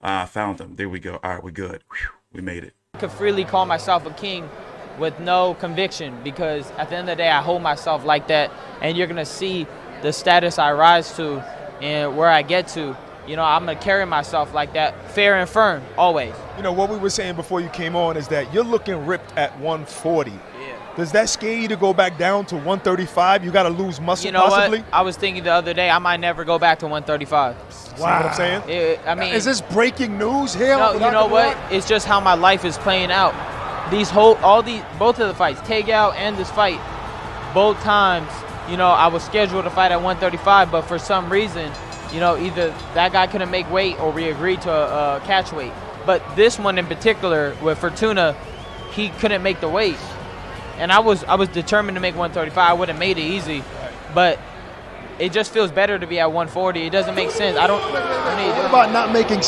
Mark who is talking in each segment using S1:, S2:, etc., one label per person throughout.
S1: Ah, found him. There we go. All right, we're good. Whew, we made it.
S2: I could freely call myself a king with no conviction, because at the end of the day, I hold myself like that, and you're gonna see the status I rise to and where I get to. You know, I'm gonna carry myself like that, fair and firm, always.
S3: You know, what we were saying before you came on is that you're looking ripped at 140.
S2: Yeah.
S3: Does that scare you to go back down to 135? You got to lose muscle,
S2: you know
S3: possibly?
S2: What? I was thinking the other day I might never go back to 135.
S3: Wow. See what I'm saying?
S2: I mean,
S3: is this breaking news here?
S2: No, you know what? It's just how my life is playing out. Both of the fights, Takeout and this fight, both times, you know, I was scheduled to fight at 135, but for some reason, you know, either that guy couldn't make weight or we agreed to a catch weight. But this one in particular with Fortuna, he couldn't make the weight. And I was determined to make 135. I would have made it easy, but it just feels better to be at 140. It doesn't make sense. I don't.
S3: What about not making?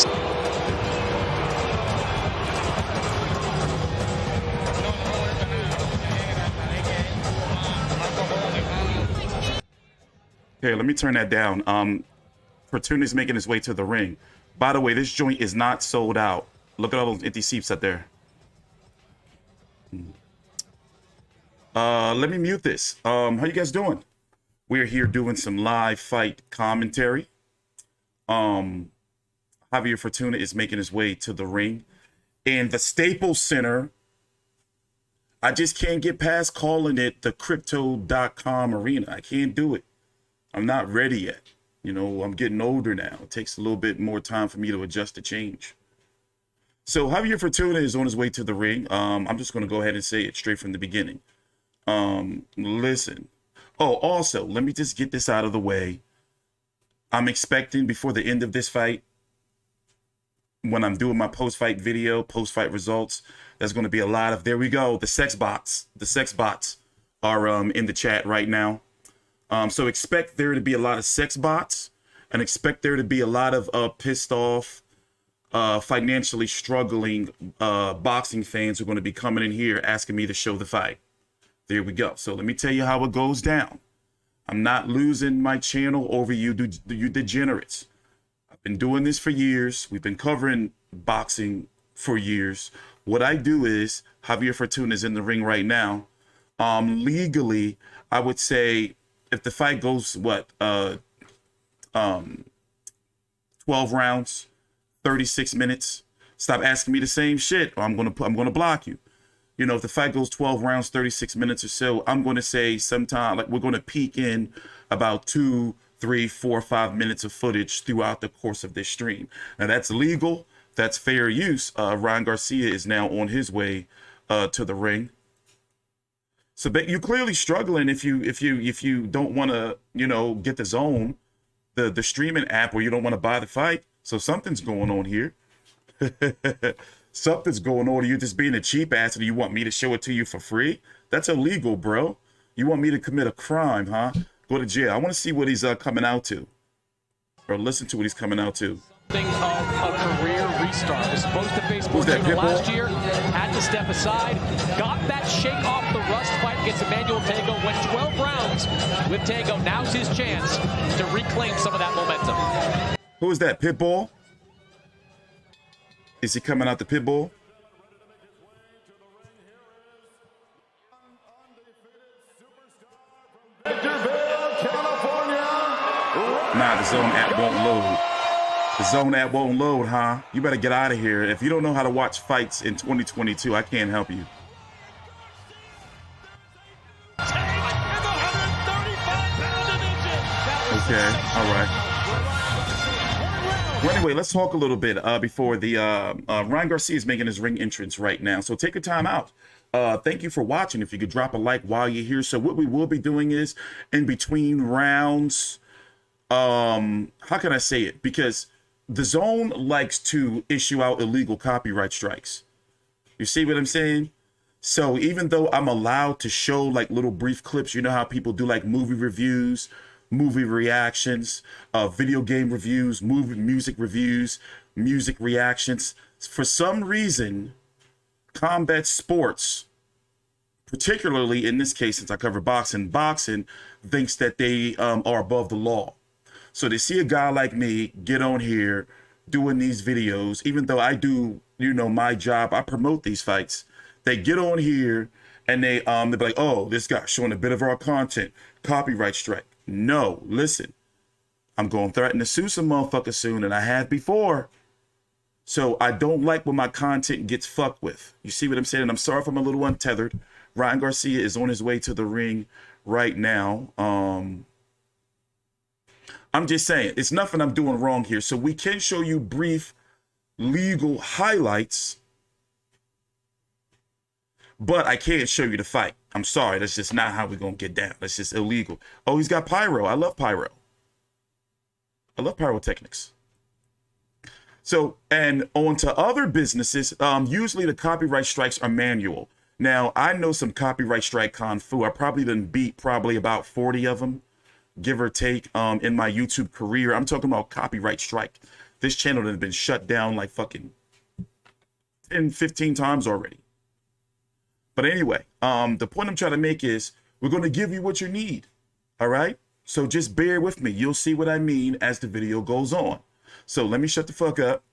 S1: Okay, let me turn that down. Fortuna's making his way to the ring. By the way, this joint is not sold out. Look at all those empty seats up there. Let me mute this. How you guys doing? We're here doing some live fight commentary. Javier Fortuna is making his way to the ring. And the Staples Center, I just can't get past calling it the Crypto.com arena. I can't do it. I'm not ready yet. You know, I'm getting older now. It takes a little bit more time for me to adjust to change. So Javier Fortuna is on his way to the ring. I'm just going to go ahead and say it straight from the beginning. Listen. Oh, also, let me just get this out of the way. I'm expecting before the end of this fight, when I'm doing my post-fight video, post-fight results, there's going to be a lot of, there we go, the sex bots. The sex bots are in the chat right now. So expect there to be a lot of sex bots, and expect there to be a lot of pissed off, financially struggling boxing fans who are going to be coming in here asking me to show the fight. There we go. So let me tell you how it goes down. I'm not losing my channel over you degenerates. I've been doing this for years. We've been covering boxing for years. What I do is, Javier Fortuna is in the ring right now. Legally, I would say if the fight goes, 12 rounds, 36 minutes, stop asking me the same shit, or I'm gonna block you. You know, if the fight goes 12 rounds, 36 minutes or so, I'm going to say sometime, like we're going to peak in about 2, 3, 4, 5 minutes of footage throughout the course of this stream. Now that's legal. That's fair use. Ryan Garcia is now on his way to the ring. So but you're clearly struggling if you don't want to, you know, get the zone, the streaming app, where you don't want to buy the fight. So something's going on here. Something's going on. You're just being a cheap ass and you want me to show it to you for free? That's illegal, bro. You want me to commit a crime, huh? Go to jail. I want to see what he's coming out to. Or listen to what he's coming out to.
S4: Thing of a career restart. Was supposed to face Fortuna last year, had to step aside, got that shake off the rust fight against Emmanuel Tago, went 12 rounds with Tago. Now's his chance to reclaim some of that momentum.
S1: Who is that, Pitbull? Is he coming out the Pitbull? Nah, the Zone app won't load. The Zone app won't load, huh? You better get out of here. If you don't know how to watch fights in 2022, I can't help you. Okay, all right. Well, anyway, let's talk a little bit before the Ryan Garcia is making his ring entrance right now. So take your time out. Thank you for watching. If you could drop a like while you're here. So what we will be doing is in between rounds, how can I say it? Because the Zone likes to issue out illegal copyright strikes. You see what I'm saying? So even though I'm allowed to show like little brief clips, you know how people do like movie reviews, movie reactions, video game reviews, music reviews, music reactions. For some reason, combat sports, particularly in this case, since I cover boxing thinks that they are above the law. So they see a guy like me get on here, doing these videos, even though I do, you know, my job, I promote these fights. They get on here and they be like, oh, this guy's showing a bit of our content, copyright strike. No, listen, I'm going to threaten to sue some motherfuckers soon, and I have before. So I don't like when my content gets fucked with. You see what I'm saying? I'm sorry if I'm a little untethered. Ryan Garcia is on his way to the ring right now. I'm just saying, it's nothing I'm doing wrong here. So we can show you brief legal highlights, but I can't show you the fight. I'm sorry, that's just not how we're going to get down. That's just illegal. Oh, he's got pyro. I love pyro. I love pyrotechnics. So, and on to other businesses, usually the copyright strikes are manual. Now, I know some copyright strike kung fu. I probably done beat about 40 of them, give or take, in my YouTube career. I'm talking about copyright strike. This channel has been shut down like fucking 10, 15 times already. But anyway, the point I'm trying to make is we're going to give you what you need. All right? So just bear with me. You'll see what I mean as the video goes on. So let me shut the fuck up.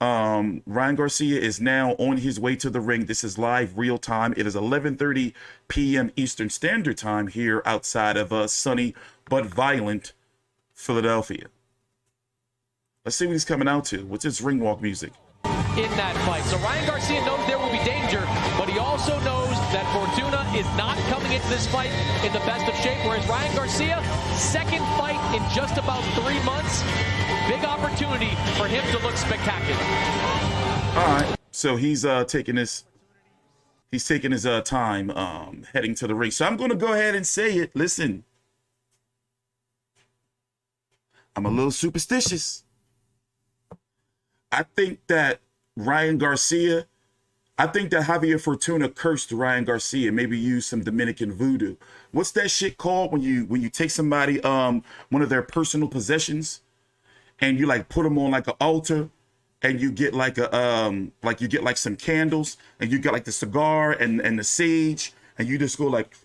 S1: Ryan Garcia is now on his way to the ring. This is live, real time. It is 11:30 p.m. Eastern Standard Time here outside of sunny but violent Philadelphia. Let's see what he's coming out to. What's his ring walk music?
S4: In that fight. So Ryan Garcia knows there will be danger, but he also knows that Fortuna is not coming into this fight in the best of shape, whereas Ryan Garcia, second fight in just about 3 months. Big opportunity for him to look spectacular.
S1: All right. So he's taking his time heading to the ring. So I'm going to go ahead and say it. Listen. I'm a little superstitious. I think that Javier Fortuna cursed Ryan Garcia, maybe used some Dominican voodoo. What's that shit called when you take somebody one of their personal possessions and you like put them on like an altar and you get like a like you get like some candles and you got like the cigar and the sage and you just go like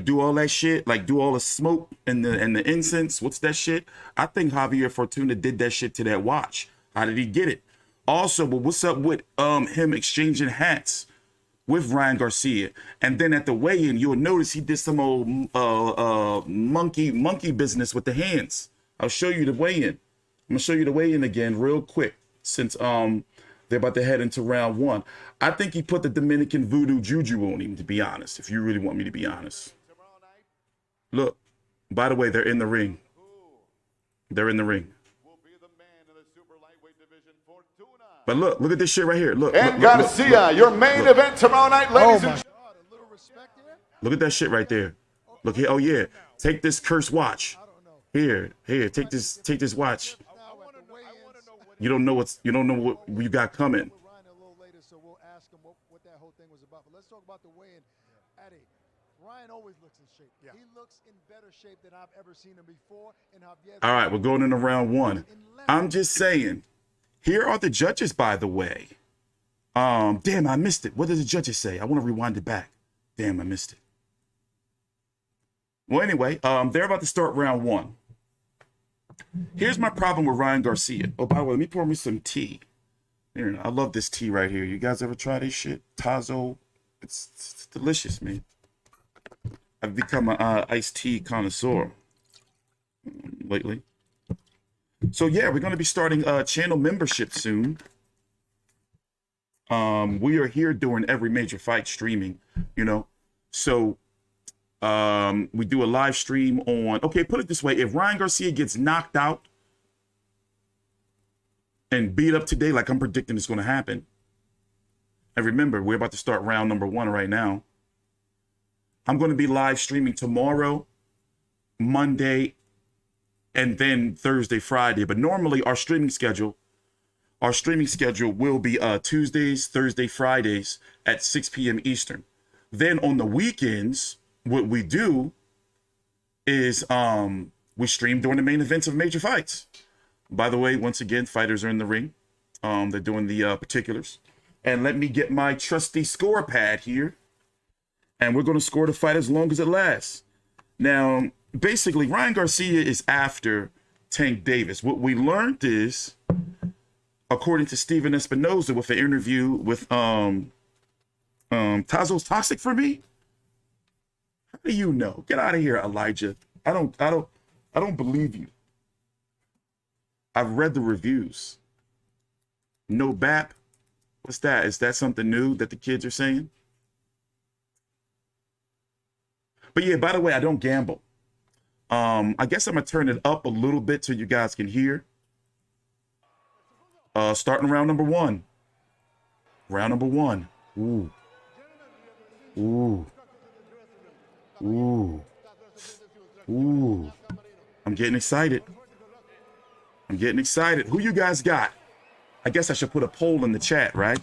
S1: do all that shit, like do all the smoke and the incense. What's that shit? I think Javier Fortuna did that shit to that watch. How did he get it? Also, but what's up with him exchanging hats with Ryan Garcia? And then at the weigh-in, you'll notice he did some old monkey business with the hands. I'll show you the weigh-in. I'm gonna show you the weigh-in again real quick since they're about to head into round one. I think he put the Dominican voodoo juju on him, to be honest, if you really want me to be honest. Look, by the way, they're in the ring. They're in the ring. But look at this shit right here. Look,
S5: Garcia, your main event tomorrow night, ladies and gentlemen.
S1: Look at that shit right there. Look here. Oh yeah, take this cursed watch. Here, take this watch. You don't know what you got coming.
S6: Ryan always looks in shape. Yeah. He looks in better shape than I've ever seen him before. And
S1: all right, we're going into round one. I'm just saying, here are the judges, by the way. Damn, I missed it. What did the judges say? I want to rewind it back. Damn, I missed it. Well, anyway, they're about to start round one. Here's my problem with Ryan Garcia. Oh, by the way, let me pour me some tea. Here, I love this tea right here. You guys ever try this shit? Tazo. It's delicious, man. I've become an iced tea connoisseur lately. So yeah, we're going to be starting channel membership soon. We are here during every major fight streaming, you know. So we do a live stream on, okay, put it this way. If Ryan Garcia gets knocked out and beat up today, like I'm predicting is going to happen. And remember, we're about to start round number one right now. I'm going to be live streaming tomorrow, Monday, and then Thursday, Friday. But normally our streaming schedule will be Tuesdays, Thursday, Fridays at 6 p.m. Eastern. Then on the weekends, what we do is we stream during the main events of major fights. By the way, once again, fighters are in the ring. They're doing the particulars. And let me get my trusty score pad here. And we're going to score the fight as long as it lasts. Now, basically, Ryan Garcia is after Tank Davis. What we learned is, according to Steven Espinoza with an interview with Tazo's Toxic for Me. How do you know? Get out of here, Elijah. I don't believe you. I've read the reviews. No BAP. What's that? Is that something new that the kids are saying? But yeah, by the way, I don't gamble. I guess I'm gonna turn it up a little bit so you guys can hear. Starting round number one. Round number one. Ooh. Ooh. Ooh. Ooh. I'm getting excited. I'm getting excited. Who you guys got? I guess I should put a poll in the chat, right?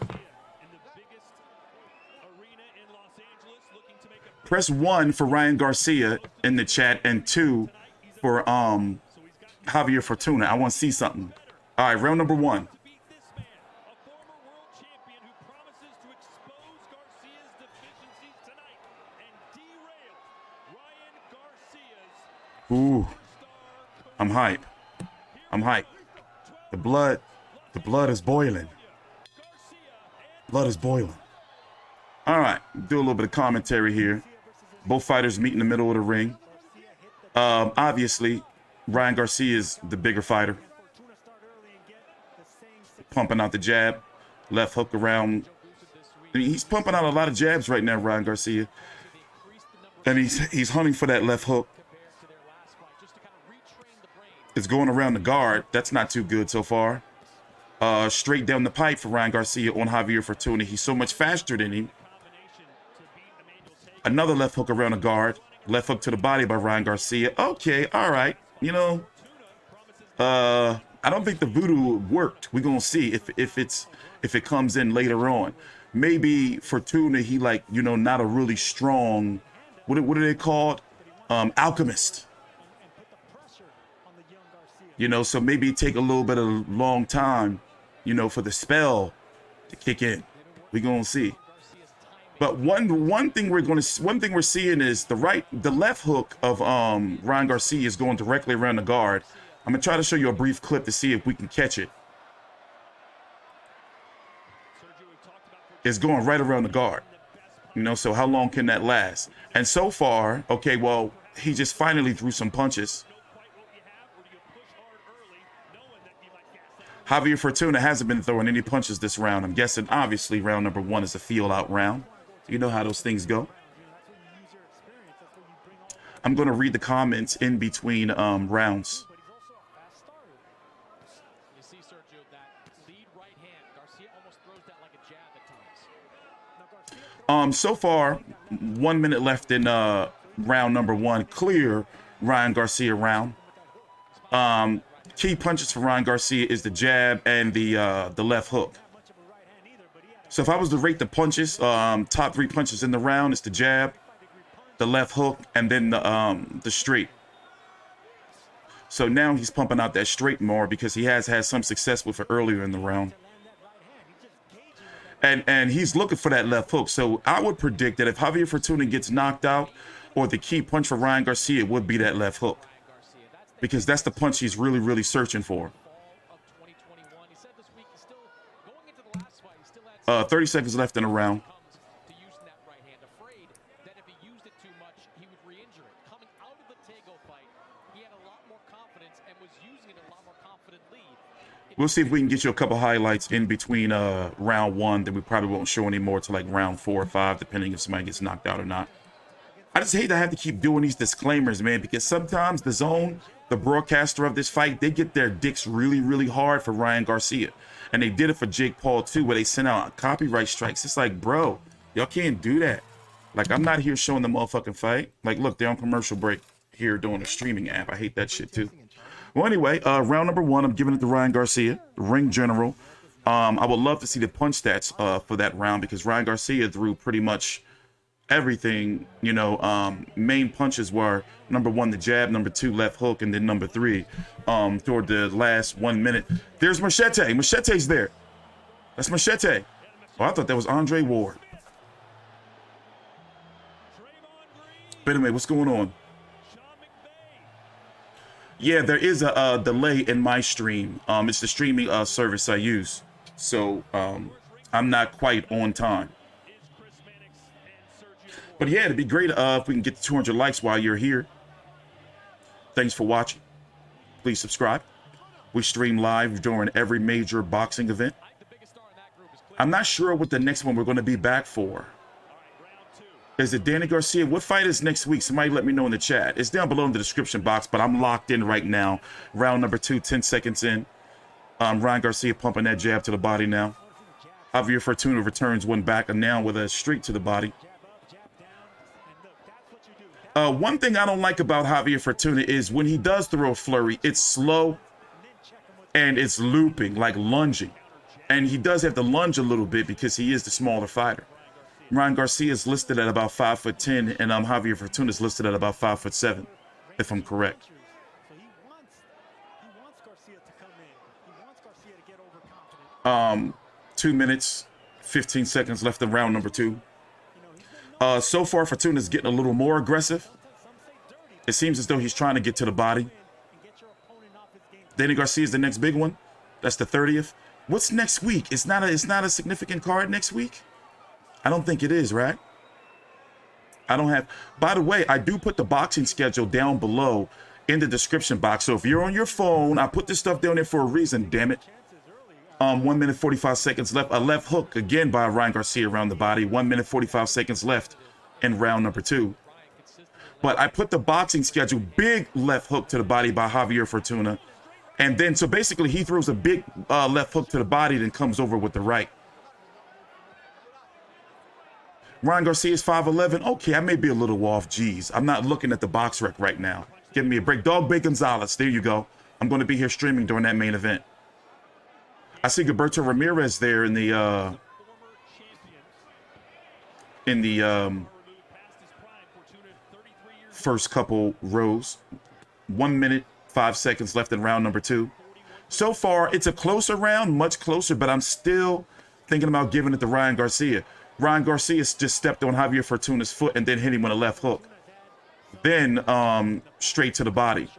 S1: Press 1 for Ryan Garcia in the chat and 2 for Javier Fortuna. I want to see something. All right, round number 1. Ooh, I'm hype. I'm hype. The blood is boiling. Blood is boiling. All right, do a little bit of commentary here. Both fighters meet in the middle of the ring. Obviously, Ryan Garcia is the bigger fighter. Pumping out the jab, left hook around. I mean, he's pumping out a lot of jabs right now, Ryan Garcia. And he's hunting for that left hook. It's going around the guard. That's not too good so far. Straight down the pipe for Ryan Garcia on Javier Fortuna. He's so much faster than him. Another left hook around the guard. Left hook to the body by Ryan Garcia. Okay, all right. You know, I don't think the voodoo worked. We're gonna see if it comes in later on. Maybe Fortuna, he like, you know, not a really strong, what are they called? Alchemist. You know, so maybe it take a little bit of long time, you know, for the spell to kick in. We're gonna see. But one thing we're seeing is the left hook of Ryan Garcia is going directly around the guard. I'm gonna try to show you a brief clip to see if we can catch it. It's going right around the guard. You know, so how long can that last? And so far, okay, well, he just finally threw some punches. Javier Fortuna hasn't been throwing any punches this round. I'm guessing, obviously, round number 1 is a feel-out round. You know how those things go. I'm going to read the comments in between rounds.
S4: You see, Sergio, that lead right hand. Garcia almost throws that like a jab at times.
S1: So far, 1 minute left in round number 1. Clear Ryan Garcia round. Key punches for Ryan Garcia is the jab and the left hook. So if I was to rate the punches, top 3 punches in the round, it's the jab, the left hook, and then the straight. So now he's pumping out that straight more because he has had some success with it earlier in the round. And he's looking for that left hook. So I would predict that if Javier Fortuna gets knocked out, or the key punch for Ryan Garcia would be that left hook. Because that's the punch he's really, really searching for. 30 seconds left in the round. We'll see if we can get you a couple highlights in between round 1. Then we probably won't show any more to like round 4 or 5, depending if somebody gets knocked out or not. I just hate to have to keep doing these disclaimers, man, because sometimes the zone, the broadcaster of this fight, they get their dicks really, really hard for Ryan Garcia. And they did it for Jake Paul too, where they sent out copyright strikes. It's like, bro, y'all can't do that. Like, I'm not here showing the motherfucking fight. Like, look, they're on commercial break here doing a streaming app. I hate that shit too. Well, anyway, round number 1, I'm giving it to Ryan Garcia, ring general. I would love to see the punch stats for that round because Ryan Garcia threw pretty much everything. You know, main punches were number 1, the jab, number 2, left hook, and then number 3 toward the last 1 minute. There's Machete. Machete's there. That's Machete. Oh, I thought that was Andre Ward. But anyway, what's going on? Yeah, there is a delay in my stream. It's the streaming service I use. So I'm not quite on time. But yeah, it'd be great if we can get to 200 likes while you're here. Thanks for watching. Please subscribe. We stream live during every major boxing event. I'm not sure what the next one we're going to be back for. Is it Danny Garcia? What fight is next week? Somebody let me know in the chat. It's down below in the description box, but I'm locked in right now. Round number 2, 10 seconds in. Ryan Garcia pumping that jab to the body now. Javier Fortuna returns one back and now with a straight to the body. One thing I don't like about Javier Fortuna is when he does throw a flurry, it's slow and it's looping, like lunging. And he does have to lunge a little bit because he is the smaller fighter. Ryan Garcia is listed at about 5'10", and Javier Fortuna is listed at about 5'7", if I'm correct. 2 minutes, 15 seconds left in round number 2. So far, Fortuna's getting a little more aggressive. It seems as though he's trying to get to the body. Danny Garcia is the next big one. That's the 30th. What's next week? It's not a significant card next week. I don't think it is, right? I don't have. By the way, I do put the boxing schedule down below in the description box. So if you're on your phone, I put this stuff down there for a reason. Damn it. 1 minute 45 seconds left. A left hook again by Ryan Garcia around the body. 1 minute 45 seconds left in round number 2. But I put the boxing schedule, big left hook to the body by Javier Fortuna. And then, so basically he throws a big left hook to the body, then comes over with the right. Ryan Garcia is 5'11". Okay, I may be a little off. Geez, I'm not looking at the box rec right now. Give me a break. Dog Bay Gonzalez, there you go. I'm going to be here streaming during that main event. I see Gilberto Ramirez there in the first couple rows. 1 minute, 5 seconds left in round number 2. So far, it's a closer round, much closer, but I'm still thinking about giving it to Ryan Garcia. Ryan Garcia just stepped on Javier Fortuna's foot and then hit him with a left hook. Then straight to the body.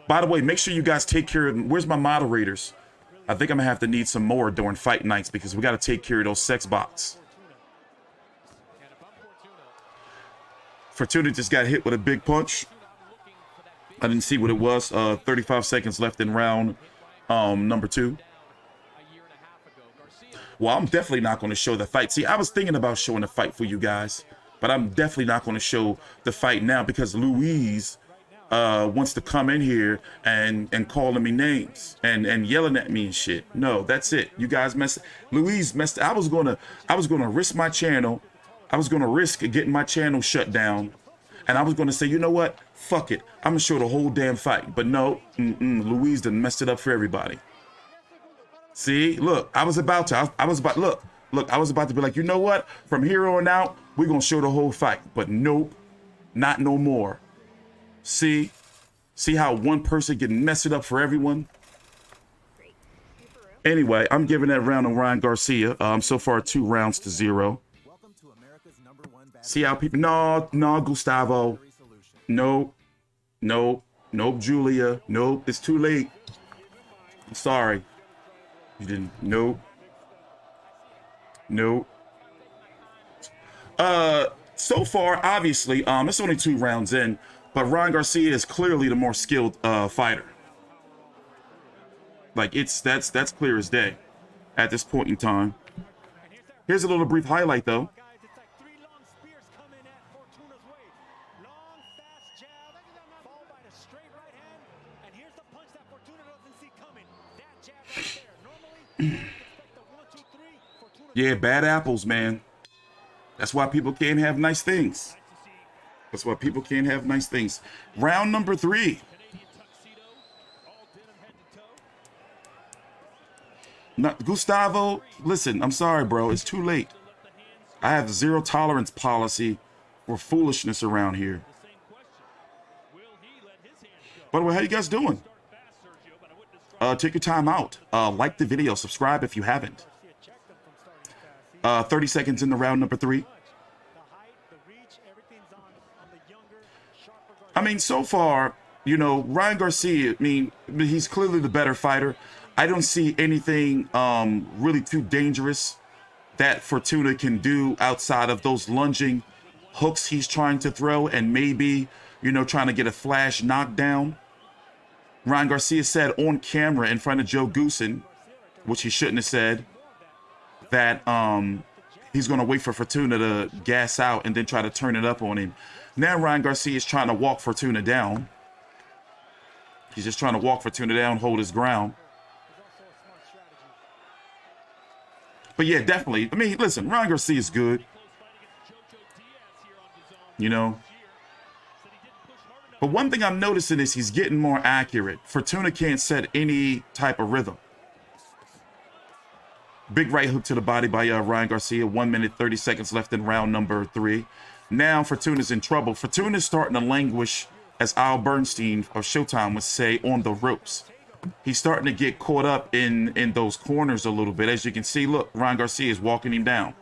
S1: By the way, make sure you guys take care of, where's my moderators? I think I'm gonna have to need some more during fight nights because we gotta take care of those sex bots. Fortuna just got hit with a big punch. I didn't see what it was. 35 seconds left in round number 2. Well, I'm definitely not going to show the fight. See, I was thinking about showing the fight for you guys, but I'm definitely not going to show the fight now because Ruiz wants to come in here and calling me names and yelling at me and shit. No, that's it. You guys messed. Ruiz messed. I was gonna risk my channel. I was gonna risk getting my channel shut down, and I was gonna say, you know what? Fuck it. I'm gonna show the whole damn fight. But no, Ruiz done messed it up for everybody. See, look, I was about to be like, you know what? From here on out, we're gonna show the whole fight. But nope, not no more. See how one person can mess it up for everyone? Anyway, I'm giving that round to Ryan Garcia. So far 2 rounds to 0. See how people, no, Gustavo. Nope, Julia. Nope, it's too late. I'm sorry. You didn't, nope. So far, obviously, it's only 2 rounds in, but Ryan Garcia is clearly the more skilled fighter. Like that's clear as day at this point in time. Here's a little brief highlight though. Yeah, bad apples, man. That's why people can't have nice things. That's why people can't have nice things. Round number 3. Gustavo, listen, I'm sorry, bro. It's too late. I have a 0 tolerance policy for foolishness around here. By the way, how you guys doing? Take your time out. Like the video. Subscribe if you haven't. 30 seconds in the round number 3. I mean, so far, you know, Ryan Garcia, I mean, he's clearly the better fighter. I don't see anything really too dangerous that Fortuna can do outside of those lunging hooks he's trying to throw and maybe, you know, trying to get a flash knockdown. Ryan Garcia said on camera in front of Joe Goosen, which he shouldn't have said, that he's going to wait for Fortuna to gas out and then try to turn it up on him. Now Ryan Garcia is trying to walk Fortuna down. He's just trying to walk Fortuna down, hold his ground. But yeah, definitely. I mean, listen, Ryan Garcia is good. You know. But one thing I'm noticing is he's getting more accurate. Fortuna can't set any type of rhythm. Big right hook to the body by Ryan Garcia. 1 minute, 30 seconds left in round number 3. Now Fortuna's in trouble. Fortuna's starting to languish, as Al Bernstein of Showtime would say, on the ropes. He's starting to get caught up in those corners a little bit. As you can see, look, Ryan Garcia is walking him down.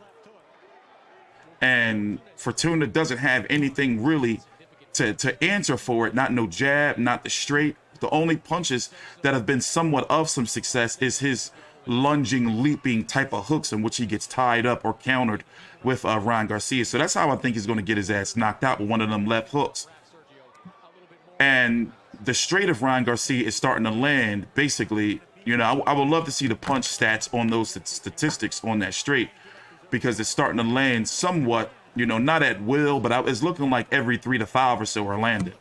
S1: And Fortuna doesn't have anything really to answer for it. Not no jab, not the straight. The only punches that have been somewhat of some success is his lunging, leaping type of hooks in which he gets tied up or countered with Ryan Garcia. So that's how I think he's going to get his ass knocked out with one of them left hooks. And the straight of Ryan Garcia is starting to land, basically. You know, I would love to see the punch stats on those statistics on that straight, because it's starting to land somewhat, you know, not at will, but it's looking like every 3 to 5 or so are landed.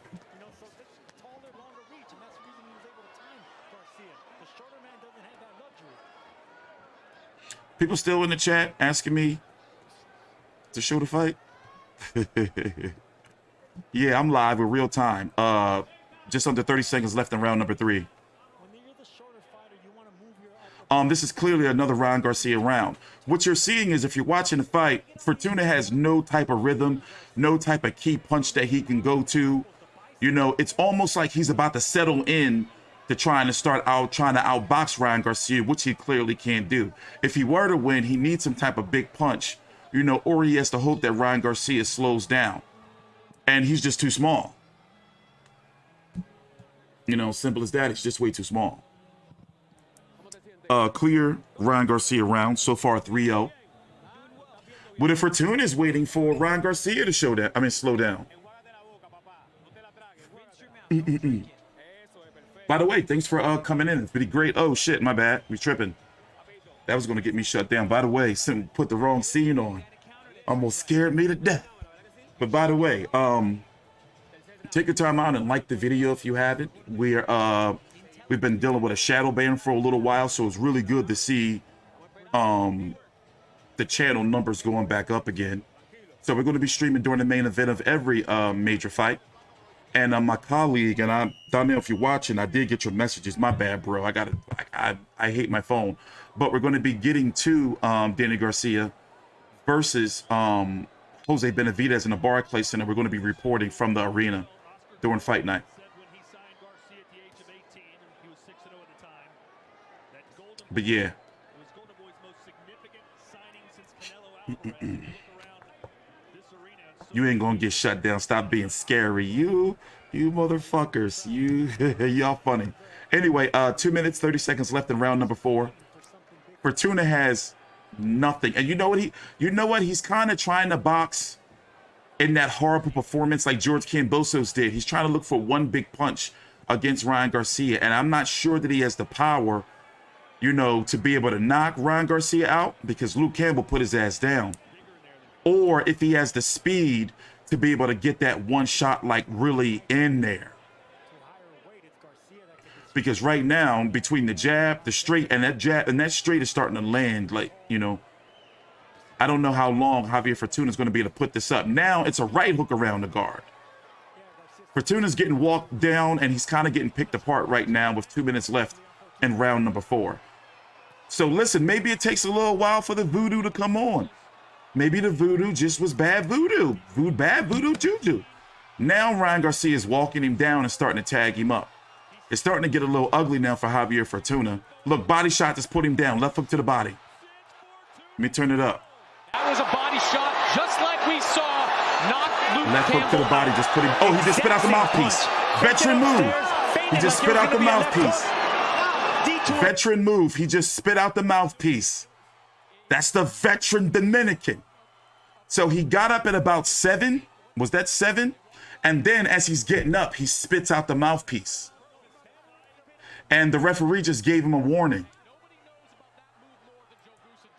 S1: People still in the chat asking me to show the fight. Yeah, I'm live with real time. Just under 30 seconds left in round number 3. This is clearly another Ryan Garcia round. What you're seeing is, if you're watching the fight, Fortuna has no type of rhythm, no type of key punch that he can go to. You know, it's almost like he's about to settle in to trying to outbox Ryan Garcia, which he clearly can't do. If he were to win, he needs some type of big punch, you know, or he has to hope that Ryan Garcia slows down. And he's just too small. You know, simple as that. It's just way too small. Clear Ryan Garcia round. So far, 3-0. But if Fortuna is waiting for Ryan Garcia to slow down. By the way, thanks for coming in. It's pretty great. Oh, shit, my bad. We tripping. That was going to get me shut down. By the way, put the wrong scene on. Almost scared me to death. But by the way, take your time out and like the video if you haven't. We've been dealing with a shadow ban for a little while, so it's really good to see the channel numbers going back up again. So we're going to be streaming during the main event of every major fight. And my colleague, and I don't know if you're watching, I did get your messages. My bad, bro. I hate my phone. But we're going to be getting to Danny Garcia versus Jose Benavidez in the Barclays Center. We're going to be reporting from the arena during fight night. But yeah. You ain't gonna get shut down. Stop being scary. You motherfuckers. Y'all funny. Anyway, 2 minutes, 30 seconds left in round number 4. Fortuna has nothing. And you know what? He's kind of trying to box in that horrible performance like George Kambosos did. He's trying to look for one big punch against Ryan Garcia. And I'm not sure that he has the power, you know, to be able to knock Ryan Garcia out, because Luke Campbell put his ass down. Or if he has the speed to be able to get that one shot like really in there. Because right now, between the jab, the straight, and that straight is starting to land, like, you know, I don't know how long Javier Fortuna is going to be able to put this up. Now it's a right hook around the guard. Fortuna's getting walked down, and he's kind of getting picked apart right now with 2 minutes left in round number 4. So listen, maybe it takes a little while for the voodoo to come on. Maybe the voodoo just was bad voodoo. Bad voodoo juju. Now Ryan Garcia is walking him down and starting to tag him up. It's starting to get a little ugly now for Javier Fortuna. Look, body shot just put him down. Left hook to the body. Let me turn it up.
S4: That was a body shot, just like we saw. Not Luke
S1: Left hook to the body, just put him. Oh, he just spit out the mouthpiece. Veteran move. He just spit out the mouthpiece. Veteran move. He just spit out the mouthpiece. That's the veteran Dominican. So he got up at about 7. Was that 7? And then as he's getting up, he spits out the mouthpiece. And the referee just gave him a warning.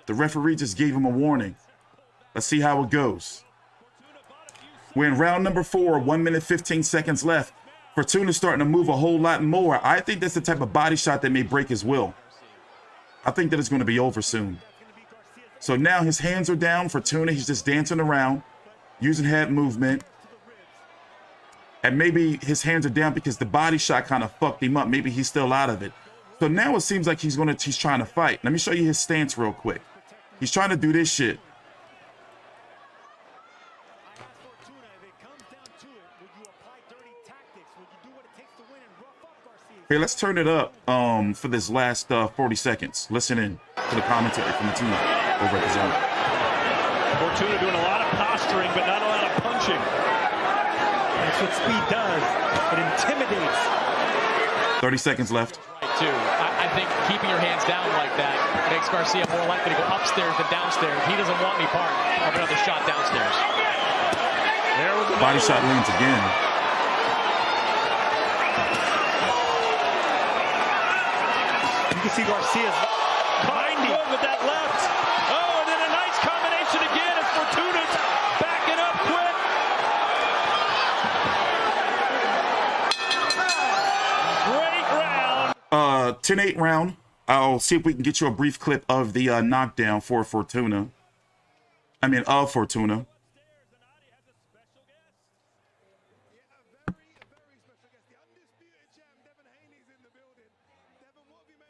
S1: The referee just gave him a warning. Let's see how it goes. We're in round number 4, 1 minute, 15 seconds left. Fortuna's starting to move a whole lot more. I think that's the type of body shot that may break his will. I think that it's going to be over soon. So now his hands are down. Fortuna, he's just dancing around, using head movement. And maybe his hands are down because the body shot kind of fucked him up. Maybe he's still out of it. So now it seems like he's trying to fight. Let me show you his stance real quick. He's trying to do this shit. Here, let's turn it up for this last 40 seconds. Listen in to the commentary from the team over at the zone.
S7: Fortuna doing a lot of posturing, but not a lot of punching. That's what speed does. It intimidates.
S1: 30 seconds left.
S4: Too. I think keeping your hands down like that makes Garcia more likely to go upstairs than downstairs. He doesn't want any part of another shot downstairs.
S7: There was
S1: Body shot lands again.
S7: You can see Garcia's binding with that left. Oh, and then a nice combination again as Fortuna's backing up quick. Great round.
S1: 10-8 round. I'll see if we can get you a brief clip of the knockdown for Fortuna. I mean, of Fortuna.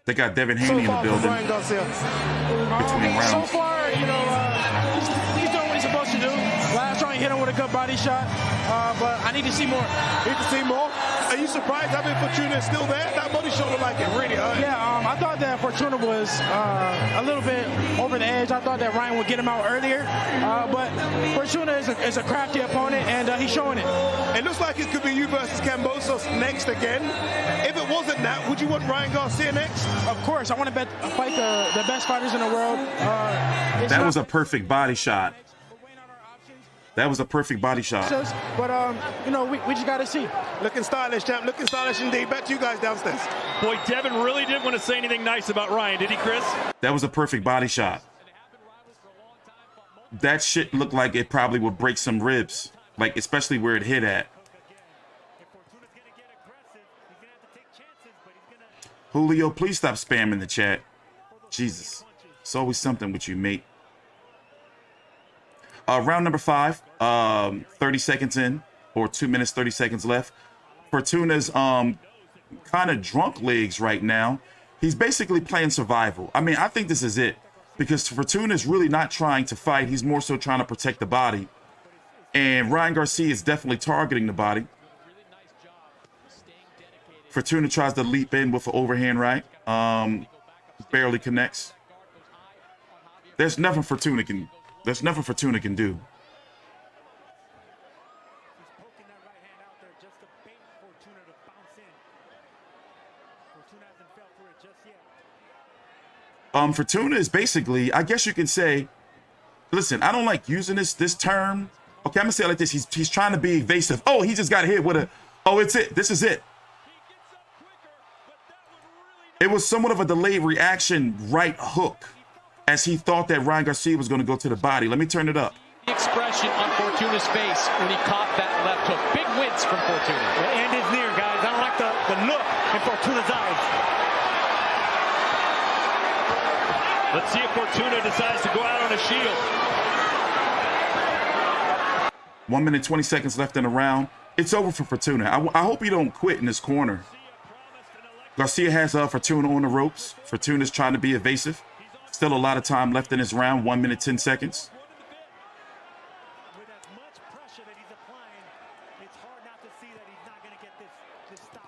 S1: They got Devin Haney in the building. Between rounds.
S8: So far, you know, he's doing what he's supposed to do. Last round, he hit him with a good body shot, but I need to see more.
S9: Need to see more? Are you surprised that Fortuna is still there? That body shot looked like it really hurt.
S8: Yeah, I thought that Fortuna was a little bit over the edge. I thought that Ryan would get him out earlier, but Fortuna is a crafty opponent, and he's showing it.
S9: It looks like it could be you versus Kambosos next again. If it wasn't that, would you want Ryan Garcia next?
S8: Of course, I want to fight the best fighters in the world.
S1: That was a perfect body shot. That was a perfect body shot.
S8: But, you know, we just got to see.
S9: Looking stylish, champ. Looking stylish indeed. Back to you guys downstairs.
S7: Boy, Devin really didn't want to say anything nice about Ryan, did he, Chris?
S1: That was a perfect body shot. That shit looked like it probably would break some ribs, like especially where it hit at. Julio, please stop spamming the chat. Jesus, it's always something with you, mate. Round number 5, 30 seconds in, or 2 minutes, 30 seconds left. Fortuna's kind of drunk legs right now. He's basically playing survival. I mean, I think this is it, because Fortuna's really not trying to fight. He's more so trying to protect the body. And Ryan Garcia is definitely targeting the body. Fortuna tries to leap in with an overhand right. Barely connects. There's nothing Fortuna can do. Fortuna is basically, I guess you can say, listen, I don't like using this term. Okay, I'm gonna say it like this. He's trying to be evasive. Oh, he just got hit with a, oh, it's it. This is it. It was somewhat of a delayed reaction right hook, as he thought that Ryan Garcia was going to go to the body. Let me turn it up.
S4: The expression on Fortuna's face when he caught that left hook. Big wins from Fortuna.
S7: The end is near, guys. I don't like the look in Fortuna's eyes. Let's see if Fortuna decides to go out on a shield.
S1: 1 minute, 20 seconds left in the round. It's over for Fortuna. I hope you don't quit in this corner. Garcia has Fortuna on the ropes. Fortuna's trying to be evasive. Still a lot of time left in this round. 1 minute, 10 seconds.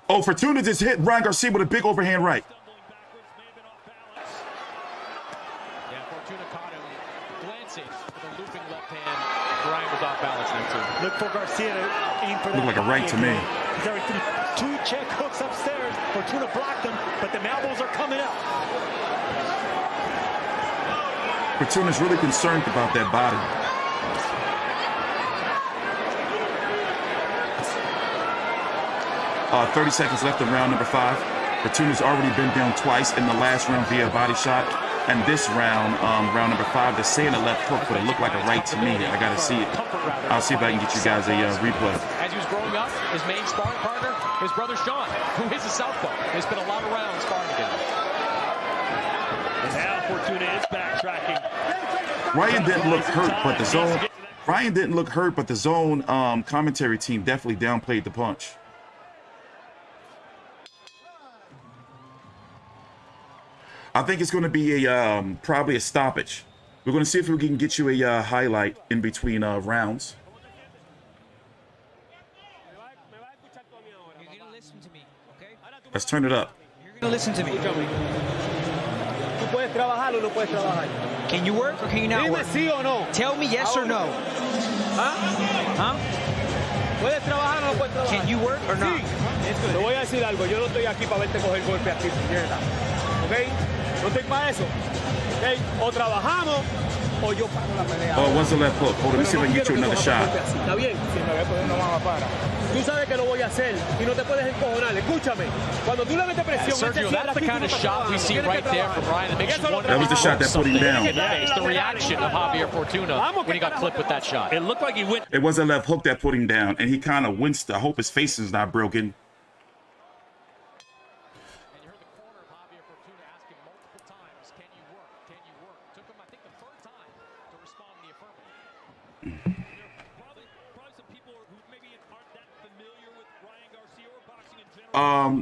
S1: Oh, Fortuna just hit Ryan Garcia with a big overhand right.
S4: Fortuna caught him glancing with a looping left hand. Ryan was off balance there too.
S7: Look for Garcia to aim for that.
S1: Looked like a right to me.
S7: He's already threw 2 check hooks upstairs. Fortuna blocked them, but the elbows are coming up.
S1: Fortuna's really concerned about that body. 30 seconds left in round number 5. Fortuna's already been down twice in the last round via body shot. And this round, round number 5, they're saying a left hook, but it looked like a right to me. I gotta see it. I'll see if I can get you guys a replay.
S4: As he was growing up, his main sparring partner, his brother Sean, who is a southpaw. They spent a lot of rounds sparring together.
S7: And now Fortuna is backtracking.
S1: Ryan didn't look hurt, but the zone. Ryan didn't look hurt, but the zone commentary team definitely downplayed the punch. I think it's going to be a probably a stoppage. We're going to see if we can get you a highlight in between rounds.
S10: You're gonna listen to me, okay?
S1: Let's turn it up.
S10: You're gonna listen to me. Can you work or can you not work? Tell me yes or no. Huh? Can you work or not?
S11: Te voy a decir algo, yo no estoy aquí para verte coger golpe a ti, puñeta. ¿Ok? No estoy para eso. ¿Ok? O trabajamos o yo paro la pelea.
S1: Oh, what's the left hook? Hold on, let me see if I can get you another shot.
S11: Está bien, si me voy a poner una mano para. Tú sabes que lo voy a hacer y no te puedes encojonar. Escúchame. Cuando tú le metes presión,
S4: Sergio, that's the kind of shot we see right there from Ryan that makes you wonder.
S1: That was the shot that put him down.
S4: It's the reaction of Javier Fortuna when he got clipped with that shot.
S7: It looked like he went.
S1: It was a left hook that put him down, and he kind of winced. I hope his face is not broken.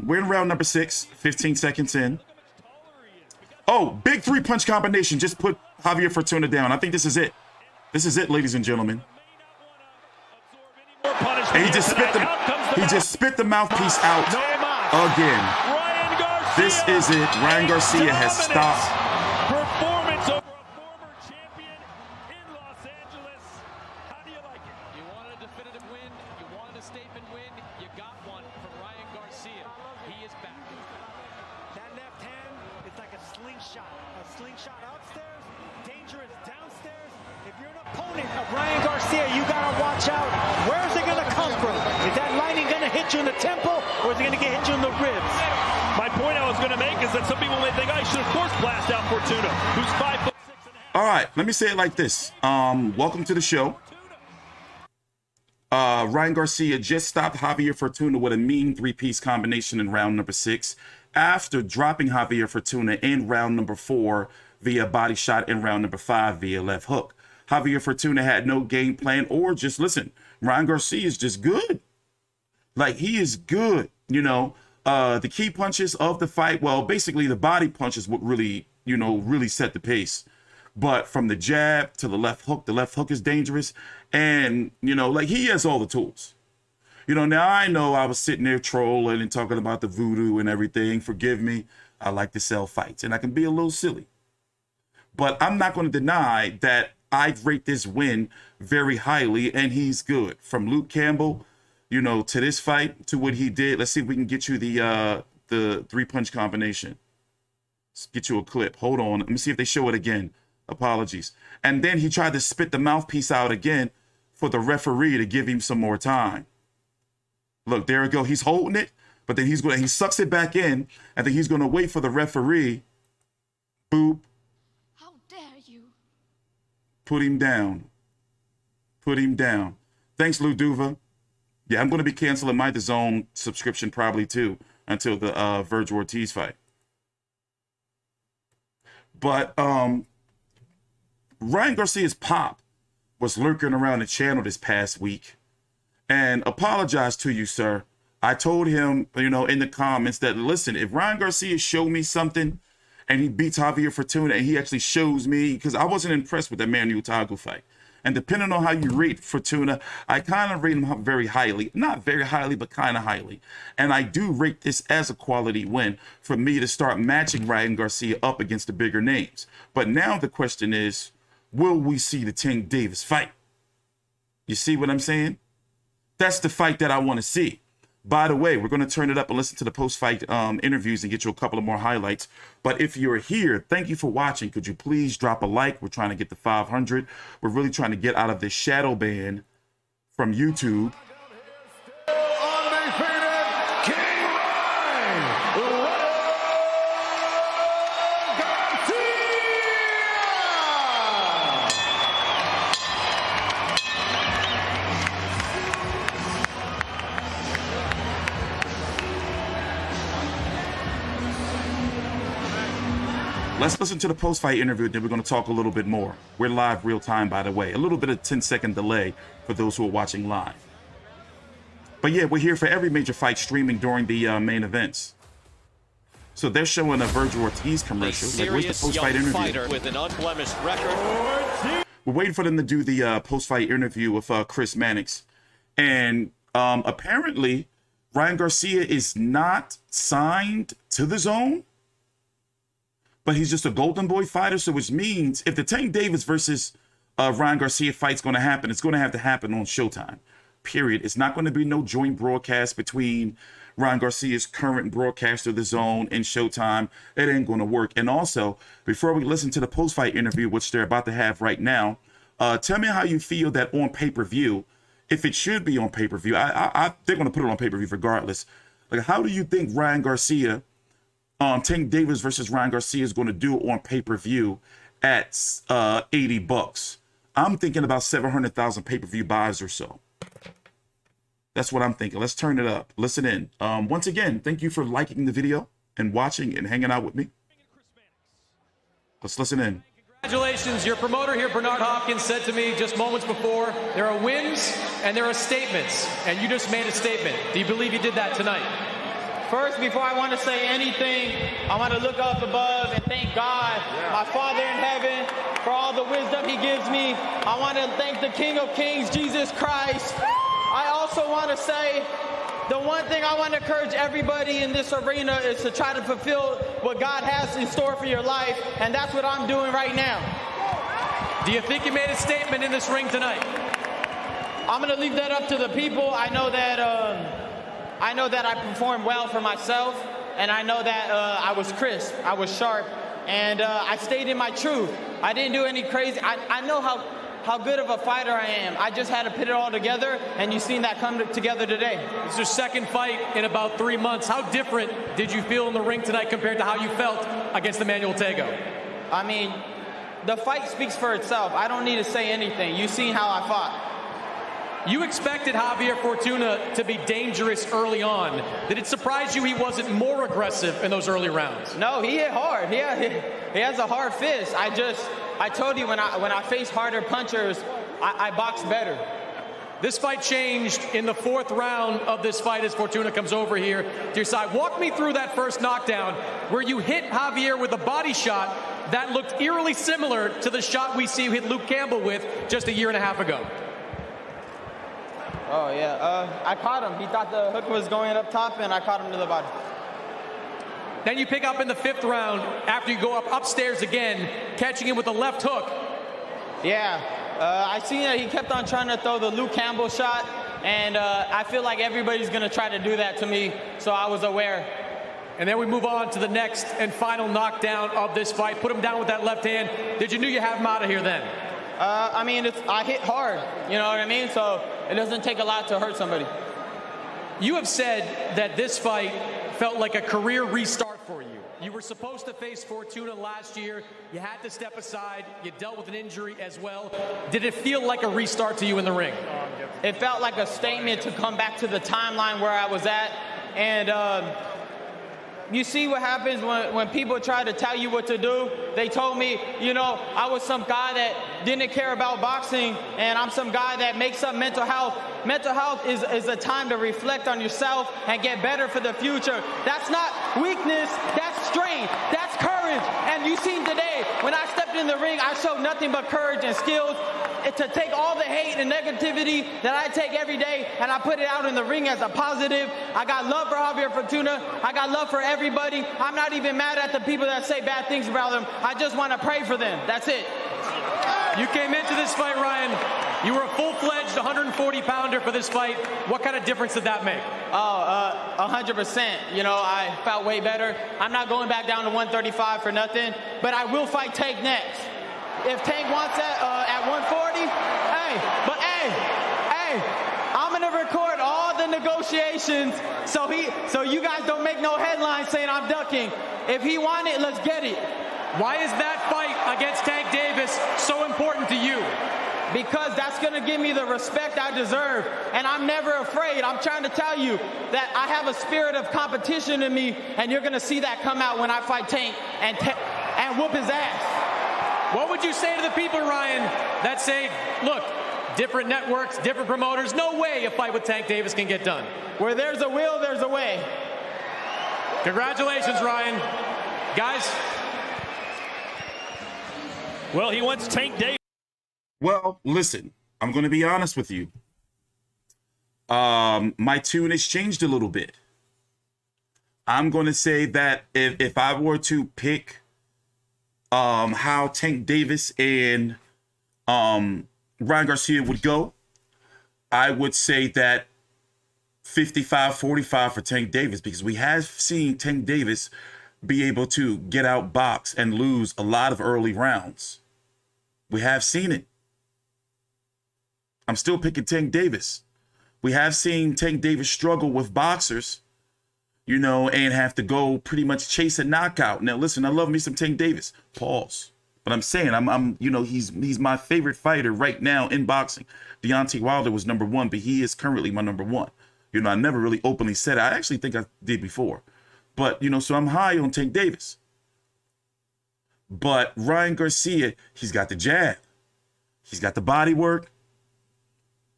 S1: We're in round number 6, 15 seconds in. Oh, big 3-punch combination. Just put Javier Fortuna down. I think this is it. This is it, ladies and gentlemen. And he just spit the mouthpiece out again. This is it. Ryan Garcia has stopped.
S7: Performance over a former champion in Los Angeles. How do you like it?
S4: You wanted a definitive win. You wanted a statement win. You got one from Ryan Garcia. He is back.
S7: That left hand is like a slingshot. A slingshot upstairs, dangerous downstairs. If you're an opponent of Ryan Garcia, you gotta watch out. Where's it gonna come from? Is that lightning gonna hit you in the temple, or is it gonna hit you in the ribs? My point I was gonna make is that some people may think I should, of course, blast out Fortuna, who's 5'6".
S1: All right, let me say it like this. Welcome to the show. Ryan Garcia just stopped Javier Fortuna with a mean 3-piece combination in round number 6 after dropping Javier Fortuna in round number 4 via body shot in round number 5 via left hook. Javier Fortuna had no game plan or just listen. Ryan Garcia is just good. Like, he is good, you know. The key punches of the fight, well, basically the body punches would really, you know, really set the pace. But from the jab to the left hook is dangerous. And, you know, like, he has all the tools. You know, now I know I was sitting there trolling and talking about the voodoo and everything. Forgive me. I like to sell fights and I can be a little silly. But I'm not going to deny that I'd rate this win very highly, and he's good. From Luke Campbell, you know, to this fight, to what he did. Let's see if we can get you the 3-punch combination. Let's get you a clip. Hold on. Let me see if they show it again. Apologies. And then he tried to spit the mouthpiece out again for the referee to give him some more time. Look, there we go. He's holding it, but then he sucks it back in, and then he's going to wait for the referee. Boop.
S12: How dare you?
S1: Put him down. Put him down. Thanks, Luduva. Yeah, I'm going to be canceling my DAZN subscription probably too until the Virgil Ortiz fight. But Ryan Garcia's pop was lurking around the channel this past week, and apologize to you, sir. I told him, you know, in the comments that, listen, if Ryan Garcia showed me something and he beats Javier Fortuna and he actually shows me, because I wasn't impressed with that Manu Tagu fight. And depending on how you rate Fortuna, I kind of rate him very highly. Not very highly, but kind of highly. And I do rate this as a quality win for me to start matching Ryan Garcia up against the bigger names. But now the question is, will we see the Tank Davis fight? You see what I'm saying? That's the fight that I want to see. By the way, we're going to turn it up and listen to the post-fight interviews and get you a couple of more highlights. But if you're here, thank you for watching. Could you please drop a like? We're trying to get to 500. We're really trying to get out of this shadow ban from YouTube. Let's listen to the post-fight interview, then we're going to talk a little bit more. We're live real time, by the way. A little bit of 10-second delay for those who are watching live. But yeah, we're here for every major fight streaming during the main events. So they're showing a Virgil Ortiz commercial. Like, where's the post-fight interview? With an unblemished record. We're waiting for them to do the post-fight interview with Chris Mannix. And apparently, Ryan Garcia is not signed to the Zone. But he's just a Golden Boy fighter, so which means if the Tank Davis versus Ryan Garcia fight's going to happen, it's going to have to happen on Showtime, period. It's not going to be no joint broadcast between Ryan Garcia's current broadcaster, The Zone, and Showtime. It ain't going to work. And also, before we listen to the post-fight interview, which they're about to have right now, tell me how you feel that on pay-per-view, if it should be on pay-per-view, they're going to put it on pay-per-view regardless. Like, how do you think Ryan Garcia... Tank Davis versus Ryan Garcia is going to do on pay-per-view at $80. I'm thinking about 700,000 pay-per-view buys or so. That's what I'm thinking. Let's turn it up. Listen in. Once again, thank you for liking the video and watching and hanging out with me. Let's listen in.
S4: Congratulations. Your promoter here, Bernard Hopkins, said to me just moments before, there are wins and there are statements, and you just made a statement. Do you believe you did that tonight?
S2: First, before I want to say anything, I want to look up above and thank God, my Father in heaven, for all the wisdom he gives me. I want to thank the King of Kings, Jesus Christ. I also want to say the one thing I want to encourage everybody in this arena is to try to fulfill what God has in store for your life, and that's what I'm doing right now.
S4: Do you think you made a statement in this ring tonight?
S2: I'm going to leave that up to the people. I know that I performed well for myself, and I know that I was crisp, I was sharp, and I stayed in my truth. I didn't do any crazy. I know how good of a fighter I am. I just had to put it all together, and you've seen that come together today.
S4: It's your second fight in about 3 months. How different did you feel in the ring tonight compared to how you felt against Emmanuel Tagoe?
S2: I mean, the fight speaks for itself. I don't need to say anything. You've seen how I fought.
S4: You expected Javier Fortuna to be dangerous early on. Did it surprise you he wasn't more aggressive in those early rounds?
S2: No, he hit hard. He has a hard fist. I told you when I face harder punchers, I box better.
S4: This fight changed in the 4th round of this fight as Fortuna comes over here to your side. Walk me through that first knockdown where you hit Javier with a body shot that looked eerily similar to the shot we see you hit Luke Campbell with just a year and a half ago.
S2: Oh, yeah. I caught him. He thought the hook was going up top, and I caught him to the body.
S4: Then you pick up in the 5th round after you go upstairs again, catching him with the left hook.
S2: Yeah. I seen that he kept on trying to throw the Luke Campbell shot, and I feel like everybody's going to try to do that to me, so I was aware.
S4: And then we move on to the next and final knockdown of this fight. Put him down with that left hand. Did you know you have him out of here then?
S2: I mean, I hit hard, you know what I mean? So it doesn't take a lot to hurt somebody.
S4: You have said that this fight felt like a career restart for you. You were supposed to face Fortuna last year. You had to step aside. You dealt with an injury as well. Did it feel like a restart to you in the ring?
S2: It felt like a statement to come back to the timeline where I was at. And you see what happens when people try to tell you what to do. They told me, you know, I was some guy that didn't care about boxing, and I'm some guy that makes up mental health. Mental health is a time to reflect on yourself and get better for the future. That's not weakness, that's strength, that's courage. And you seen today, when I stepped in the ring, I showed nothing but courage and skills. to take all the hate and negativity that I take every day and I put it out in the ring as a positive. I got love for Javier Fortuna. I got love for everybody. I'm not even mad at the people that say bad things about him. I just want to pray for them. That's it.
S4: You came into this fight, Ryan. You were a full-fledged 140-pounder for this fight. What kind of difference did that make?
S2: 100%. You know, I felt way better. I'm not going back down to 135 for nothing, but I will fight Tank next. If Tank wants that at 140, I'm gonna record all the negotiations so you guys don't make no headlines saying I'm ducking. If he wants it, let's get it.
S4: Why is that fight against Tank Davis so important to you?
S2: Because that's going to give me the respect I deserve. And I'm never afraid. I'm trying to tell you that I have a spirit of competition in me, and you're going to see that come out when I fight Tank and whoop his ass.
S4: What would you say to the people, Ryan, that say, look, different networks, different promoters, no way a fight with Tank Davis can get done?
S2: Where there's a will, there's a way.
S4: Congratulations, Ryan. Guys.
S13: Well, he wants Tank Davis.
S1: Well, listen, I'm going to be honest with you. My tune has changed a little bit. I'm going to say that if I were to pick how Tank Davis and Ryan Garcia would go, I would say that 55-45 for Tank Davis, because we have seen Tank Davis be able to get outboxed and lose a lot of early rounds. We have seen it. I'm still picking Tank Davis. We have seen Tank Davis struggle with boxers, you know, and have to go pretty much chase a knockout. Now, listen, I love me some Tank Davis. Pause. But I'm saying, you know, he's my favorite fighter right now in boxing. Deontay Wilder was #1, but he is currently my #1. You know, I never really openly said it. I actually think I did before. But, you know, so I'm high on Tank Davis. But Ryan Garcia, he's got the jab. He's got the body work.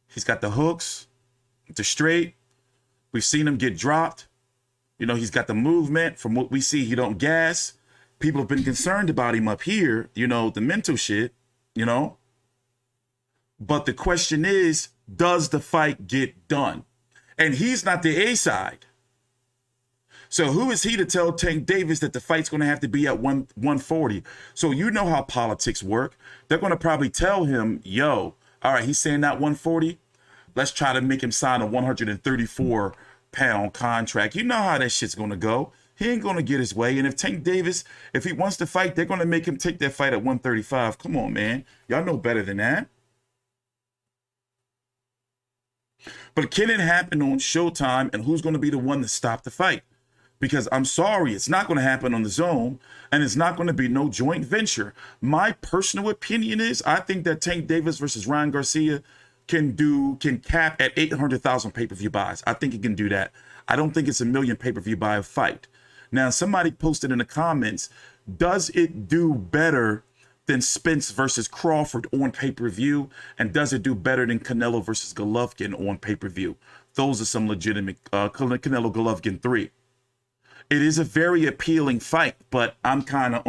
S1: He's got the hooks, the straight. We've seen him get dropped. You know, he's got the movement. From what we see, he don't gas. People have been concerned about him up here, you know, the mental shit, you know. But the question is, does the fight get done? And he's not the A side. So who is he to tell Tank Davis that the fight's going to have to be at 140? So you know how politics work. They're going to probably tell him, yo, all right, he's saying not 140. Let's try to make him sign a 134-pound contract. You know how that shit's going to go. He ain't going to get his way. And if Tank Davis, if he wants to fight, they're going to make him take that fight at 135. Come on, man. Y'all know better than that. But can it happen on Showtime? And who's going to be the one to stop the fight? Because I'm sorry, it's not going to happen on the Zone, and it's not going to be no joint venture. My personal opinion is I think that Tank Davis versus Ryan Garcia can cap at 800,000 pay-per-view buys. I think he can do that. I don't think it's a million pay-per-view buy fight. Now, somebody posted in the comments, does it do better than Spence versus Crawford on pay-per-view? And does it do better than Canelo versus Golovkin on pay-per-view? Those are some legitimate Canelo Golovkin 3. It is a very appealing fight, but I'm kind of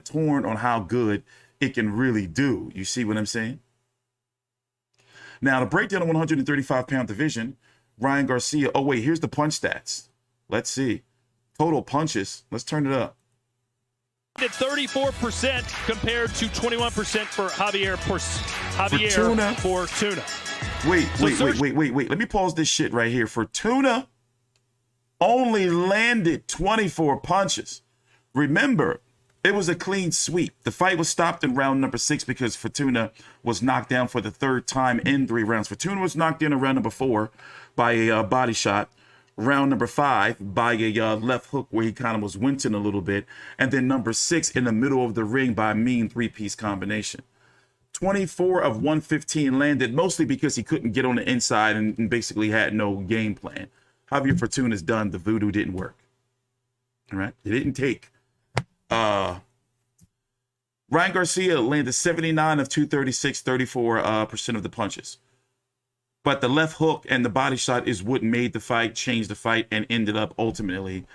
S1: torn on how good it can really do. You see what I'm saying? Now, to break down the 135-pound division, Ryan Garcia. Oh, wait, here's the punch stats. Let's see. Total punches. Let's turn it up.
S13: At 34% compared to 21% for Javier Fortuna.
S1: Wait. Let me pause this shit right here. Fortuna only landed 24 punches. Remember, it was a clean sweep. The fight was stopped in round number 6 because Fortuna was knocked down for the 3rd time in 3 rounds. Fortuna was knocked in round number 4 by a body shot. Round number 5 by a left hook where he kind of was wincing a little bit. And then number 6 in the middle of the ring by a mean 3-piece combination. 24 of 115 landed, mostly because he couldn't get on the inside and basically had no game plan. Javier Fortuna's done. The voodoo didn't work. All right? It didn't take. Ryan Garcia landed 79 of 236, 34% of the punches. But the left hook and the body shot is what made the fight, changed the fight, and ended up ultimately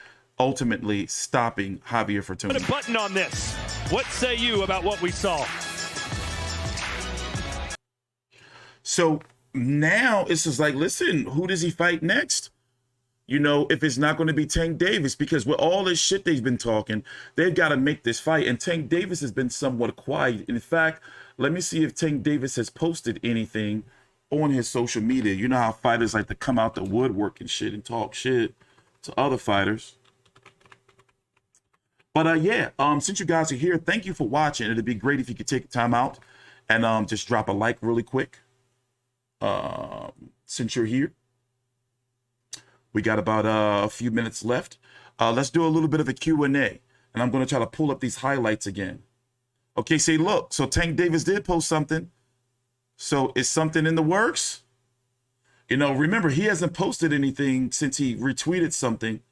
S1: stopping Javier Fortuna.
S13: Put a button on this. What say you about what we saw?
S1: So now it's just like, listen, who does he fight next? You know, if it's not going to be Tank Davis, because with all this shit they've been talking, they've got to make this fight. And Tank Davis has been somewhat quiet. In fact, let me see if Tank Davis has posted anything on his social media. You know how fighters like to come out the woodwork and shit and talk shit to other fighters. But yeah, since you guys are here, thank you for watching. It'd be great if you could take time out and just drop a like really quick. Since you're here. We got about a few minutes left. Let's do a little bit of a Q&A. And I'm going to try to pull up these highlights again. Okay, say, look. So Tank Davis did post something. So is something in the works? You know, remember, he hasn't posted anything since he retweeted something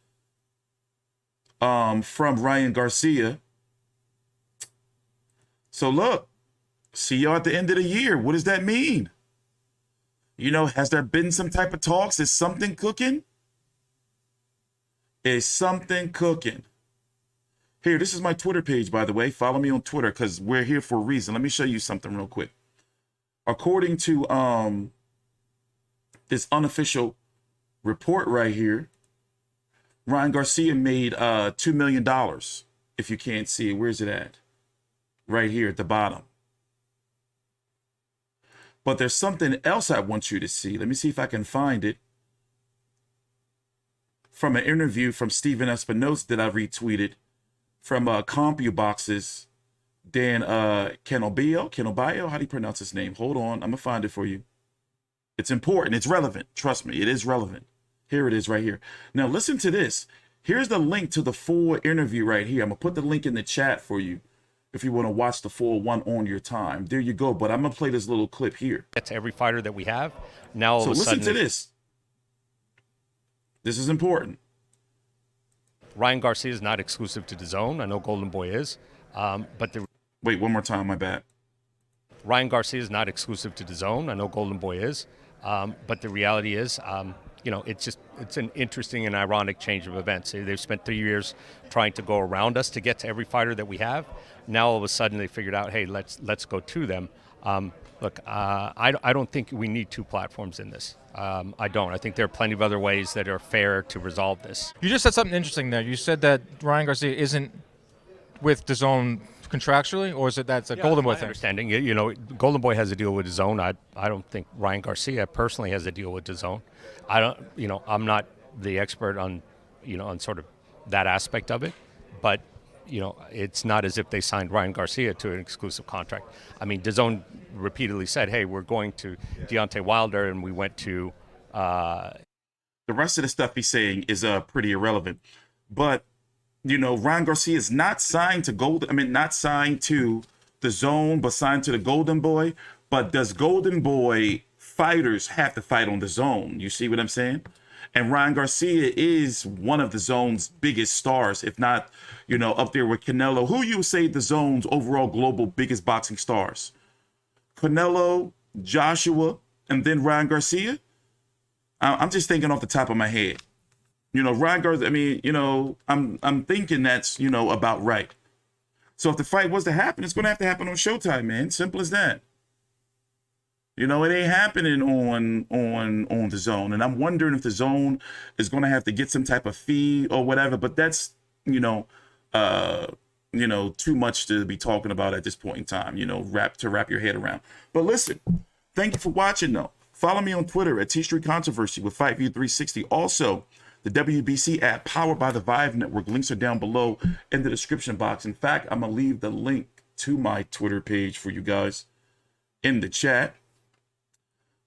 S1: from Ryan Garcia. So look, see y'all at the end of the year. What does that mean? You know, has there been some type of talks? Is something cooking? Is something cooking? Here, this is my Twitter page, by the way. Follow me on Twitter because we're here for a reason. Let me show you something real quick. According to this unofficial report right here, Ryan Garcia made $2 million. If you can't see it, where's it at? Right here at the bottom. But there's something else I want you to see. Let me see if I can find it. From an interview from Steven Espinosa that I retweeted from CompuBox's Dan Canobillo. How do you pronounce his name? Hold on. I'm going to find it for you. It's important. It's relevant. Trust me, it is relevant. Here it is right here. Now, listen to this. Here's the link to the full interview right here. I'm going to put the link in the chat for you if you want to watch the full one on your time. There you go. But I'm going to play this little clip here.
S14: That's every fighter that we have. Now, all
S1: so
S14: of a sudden,
S1: listen to this. This is important.
S14: Ryan Garcia is not exclusive to DAZN. I know Golden Boy is. But the
S1: Wait, one more time, my bad.
S14: Ryan Garcia is not exclusive to DAZN. I know Golden Boy is. But the reality is, you know, it's an interesting and ironic change of events. They've spent 3 years trying to go around us to get to every fighter that we have. Now all of a sudden they figured out, hey, let's go to them. Look, I don't think we need two platforms in this. I don't. I think there are plenty of other ways that are fair to resolve this.
S15: You just said something interesting there. You said that Ryan Garcia isn't with DAZN contractually, or is it that's a Golden Boy thing?
S14: Understanding, you know, Golden Boy has a deal with DAZN. I don't think Ryan Garcia personally has a deal with DAZN. I don't, you know, I'm not the expert on, you know, on sort of that aspect of it, but you know, it's not as if they signed Ryan Garcia to an exclusive contract. I mean, DAZN repeatedly said, hey, we're going to Deontay Wilder, and we went to...
S1: The rest of the stuff he's saying is pretty irrelevant. But, you know, Ryan Garcia is not signed to not signed to DAZN, but signed to the Golden Boy. But does Golden Boy fighters have to fight on DAZN? You see what I'm saying? And Ryan Garcia is one of DAZN's biggest stars, if not, you know, up there with Canelo. Who you would say DAZN's overall global biggest boxing stars? Canelo, Joshua, and then Ryan Garcia? I'm just thinking off the top of my head. You know, Ryan Garcia, I mean, you know, I'm thinking that's, you know, about right. So if the fight was to happen, it's going to have to happen on Showtime, man. Simple as that. You know, it ain't happening on DAZN, and I'm wondering if DAZN is going to have to get some type of fee or whatever. But that's, you know, too much to be talking about at this point in time. You know, wrap your head around. But listen, thank you for watching. Though, follow me on Twitter at T Street Controversy with Fight View 360. Also, the WBC app powered by the Vive Network. Links are down below in the description box. In fact, I'm gonna leave the link to my Twitter page for you guys in the chat.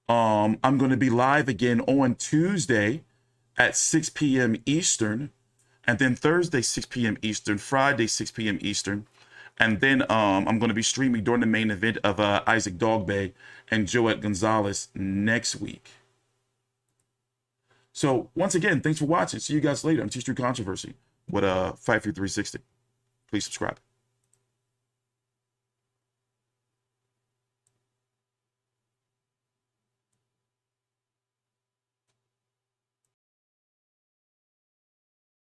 S1: I'm going to be live again on Tuesday at 6 p.m. Eastern, and then Thursday 6 p.m. Eastern, Friday 6 p.m. Eastern, and then I'm going to be streaming during the main event of Isaac Dogbay and Joet Gonzalez next week. So once again, thanks for watching. See you guys later. I'm T Street Controversy with Fight View 360. Please subscribe.